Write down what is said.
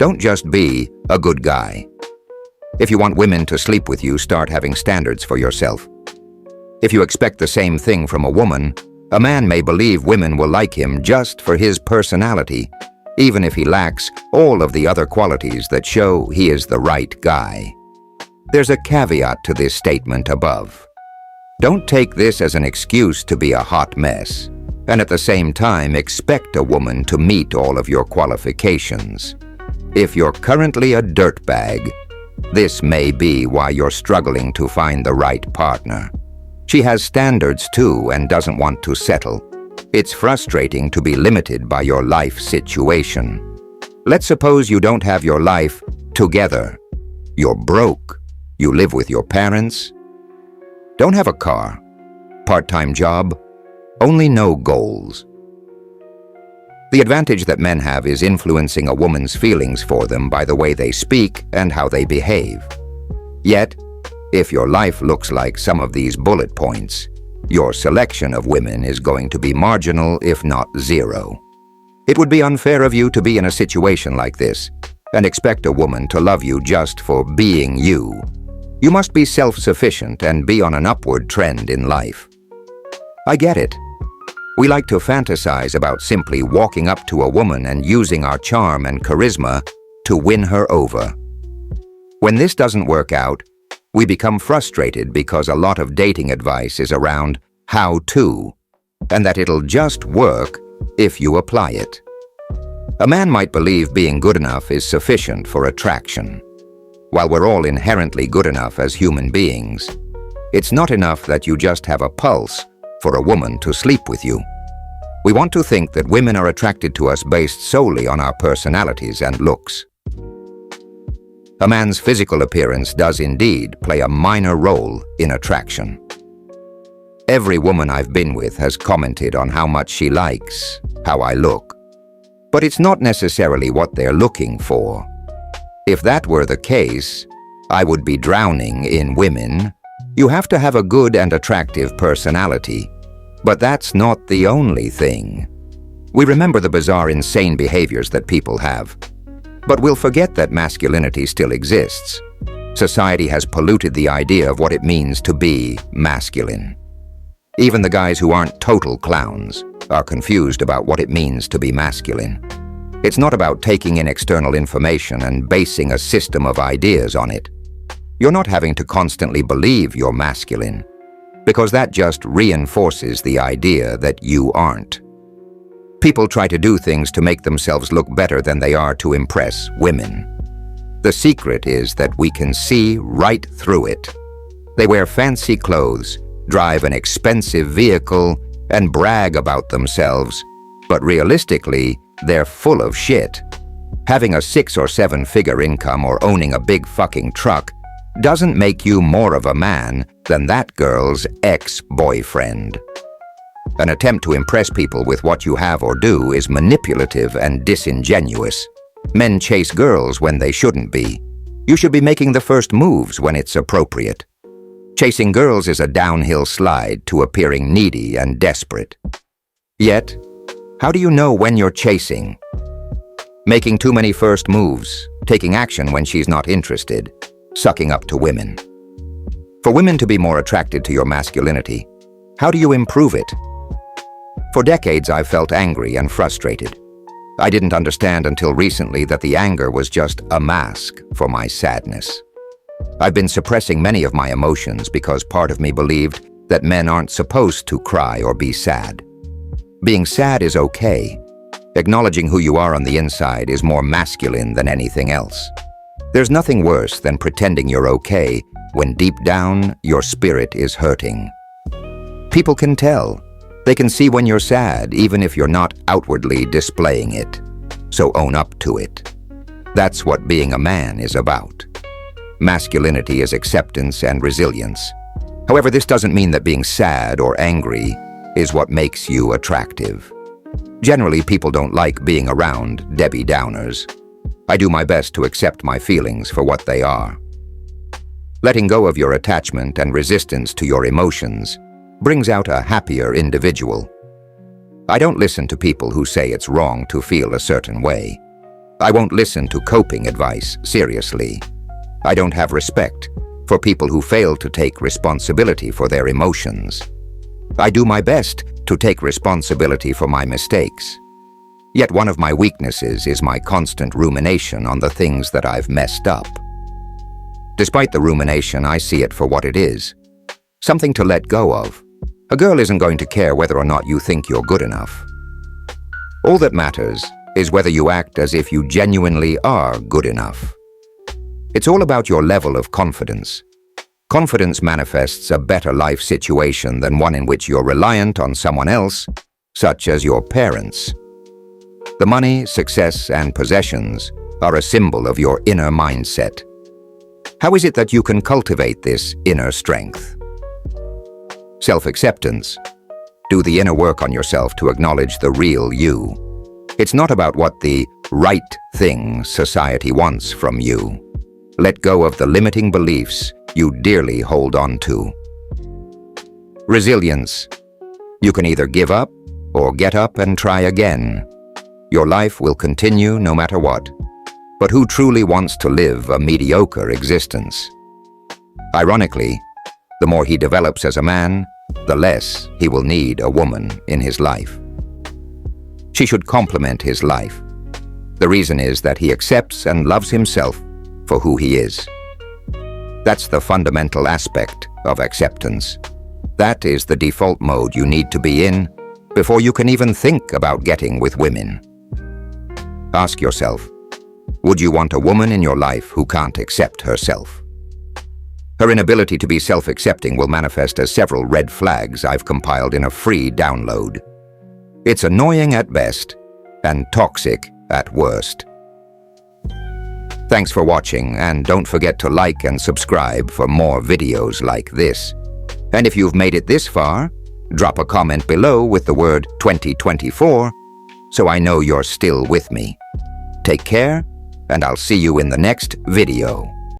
Don't just be a good guy. If you want women to sleep with you, start having standards for yourself. If you expect the same thing from a woman, a man may believe women will like him just for his personality, even if he lacks all of the other qualities that show he is the right guy. There's a caveat to this statement above. Don't take this as an excuse to be a hot mess, and at the same time expect a woman to meet all of your qualifications. If you're currently a dirtbag, this may be why you're struggling to find the right partner. She has standards too and doesn't want to settle. It's frustrating to be limited by your life situation. Let's suppose you don't have your life together. You're broke. You live with your parents. Don't have a car. Part-time job. Only no goals. The advantage that men have is influencing a woman's feelings for them by the way they speak and how they behave. Yet, if your life looks like some of these bullet points, your selection of women is going to be marginal, if not zero. It would be unfair of you to be in a situation like this and expect a woman to love you just for being you. You must be self-sufficient and be on an upward trend in life. I get it. We like to fantasize about simply walking up to a woman and using our charm and charisma to win her over. When this doesn't work out, we become frustrated because a lot of dating advice is around how to, and that it'll just work if you apply it. A man might believe being good enough is sufficient for attraction. While we're all inherently good enough as human beings, it's not enough that you just have a pulse for a woman to sleep with you. We want to think that women are attracted to us based solely on our personalities and looks. A man's physical appearance does indeed play a minor role in attraction. Every woman I've been with has commented on how much she likes how I look. But it's not necessarily what they're looking for. If that were the case, I would be drowning in women. You have to have a good and attractive personality. But that's not the only thing. We remember the bizarre, insane behaviors that people have. But we'll forget that masculinity still exists. Society has polluted the idea of what it means to be masculine. Even the guys who aren't total clowns are confused about what it means to be masculine. It's not about taking in external information and basing a system of ideas on it. You're not having to constantly believe you're masculine, because that just reinforces the idea that you aren't. People try to do things to make themselves look better than they are to impress women. The secret is that we can see right through it. They wear fancy clothes, drive an expensive vehicle, and brag about themselves, but realistically, they're full of shit. Having a 6 or 7 figure income or owning a big fucking truck doesn't make you more of a man than that girl's ex-boyfriend. An attempt to impress people with what you have or do is manipulative and disingenuous. Men chase girls when they shouldn't be. You should be making the first moves when it's appropriate. Chasing girls is a downhill slide to appearing needy and desperate. Yet, how do you know when you're chasing? Making too many first moves, taking action when she's not interested, sucking up to women. For women to be more attracted to your masculinity, how do you improve it? For decades, I've felt angry and frustrated. I didn't understand until recently that the anger was just a mask for my sadness. I've been suppressing many of my emotions because part of me believed that men aren't supposed to cry or be sad. Being sad is okay. Acknowledging who you are on the inside is more masculine than anything else. There's nothing worse than pretending you're okay when deep down your spirit is hurting. People can tell. They can see when you're sad, even if you're not outwardly displaying it. So own up to it. That's what being a man is about. Masculinity is acceptance and resilience. However, this doesn't mean that being sad or angry is what makes you attractive. Generally, people don't like being around Debbie Downers. I do my best to accept my feelings for what they are. Letting go of your attachment and resistance to your emotions brings out a happier individual. I don't listen to people who say it's wrong to feel a certain way. I won't listen to coping advice seriously. I don't have respect for people who fail to take responsibility for their emotions. I do my best to take responsibility for my mistakes. Yet one of my weaknesses is my constant rumination on the things that I've messed up. Despite the rumination, I see it for what it is. Something to let go of. A girl isn't going to care whether or not you think you're good enough. All that matters is whether you act as if you genuinely are good enough. It's all about your level of confidence. Confidence manifests a better life situation than one in which you're reliant on someone else, such as your parents. The money, success, and possessions are a symbol of your inner mindset. How is it that you can cultivate this inner strength? Self-acceptance. Do the inner work on yourself to acknowledge the real you. It's not about what the right thing society wants from you. Let go of the limiting beliefs you dearly hold on to. Resilience. You can either give up or get up and try again. Your life will continue no matter what. But who truly wants to live a mediocre existence? Ironically, the more he develops as a man, the less he will need a woman in his life. She should complement his life. The reason is that he accepts and loves himself for who he is. That's the fundamental aspect of acceptance. That is the default mode you need to be in before you can even think about getting with women. Ask yourself, would you want a woman in your life who can't accept herself? Her inability to be self-accepting will manifest as several red flags I've compiled in a free download. It's annoying at best and toxic at worst. Thanks for watching, and don't forget to like and subscribe for more videos like this. And if you've made it this far, drop a comment below with the word 2024 so I know you're still with me. Take care, and I'll see you in the next video.